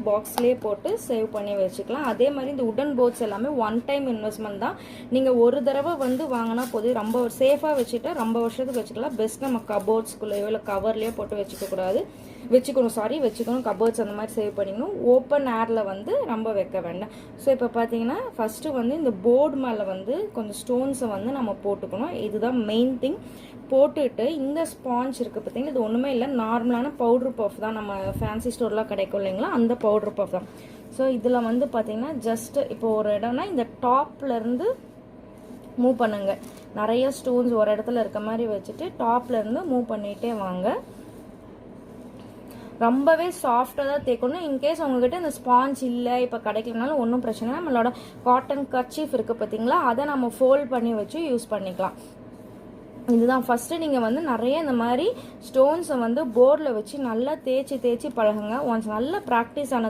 பாக்ஸ்லேயே போட்டு சேவ் பண்ணி வச்சுக்கலாம். அதே மாதிரி இந்த உடன் போர்ட்ஸ் எல்லாமே ஒன் டைம் இன்வெஸ்ட்மெண்ட் தான். நீங்கள் ஒரு தடவை வந்து வாங்கினா போதும். ரொம்ப சேஃபாக வச்சுட்டு ரொம்ப வருஷத்துக்கு வச்சுக்கலாம். பெஸ்ட் நம்ம கபோர்ட்ஸ்குள்ளேயோ இல்லை கவர்லேயோ போட்டு வச்சுக்கக்கூடாது. வச்சுக்கணும் கபோர்ட்ஸ் அந்த மாதிரி சேவ் பண்ணிக்கணும். ஓப்பன் ஏரில் வந்து ரொம்ப வைக்க வேண்டாம். ஸோ இப்போ பார்த்தீங்கன்னா ஃபஸ்ட்டு வந்து இந்த போர்டு மேலே வந்து கொஞ்சம் ஸ்டோன்ஸை வந்து நம்ம போட்டுக்கணும். இதுதான் மெயின் திங். போட்டுட்டு இந்த ஸ்பாஞ்ச் இருக்குது பார்த்தீங்கன்னா, இது ஒன்றுமே இல்லை, நார்மலான பவுடர் பஃப் தான். நம்ம ஃபேன்சி ஸ்டோர்லாம் கிடைக்கும் இல்லைங்களா, அந்த பவுடர் பஃப் தான். ஸோ இதில் வந்து பார்த்தீங்கன்னா ஜஸ்ட் இப்போ ஒரு இடம்னா இந்த டாப்லேருந்து மூவ் பண்ணுங்க. நிறைய ஸ்டோன்ஸ் ஒரு இடத்துல இருக்க மாதிரி வச்சுட்டு டாப்லேருந்து மூவ் பண்ணிகிட்டே வாங்க. ரொம்பவே சாஃப்டாக தான் தேய்க்கணும். இன்கேஸ் உங்ககிட்ட இந்த ஸ்பாஞ்ச் இல்லை, இப்போ கிடைக்கலனாலும் ஒன்றும் பிரச்சனை இல்லை. நம்மளோட காட்டன் கர்ச்சீஃப் இருக்குது பார்த்தீங்களா, அதை நம்ம ஃபோல்ட் பண்ணி வச்சு யூஸ் பண்ணிக்கலாம். இதுதான் ஃபஸ்ட்டு நீங்கள் வந்து நிறைய இந்த மாதிரி ஸ்டோன்ஸை வந்து போர்டில் வச்சு நல்லா தேய்ச்சி பழகுங்க. ஒன்ஸ் நல்லா ப்ராக்டிஸ் ஆனது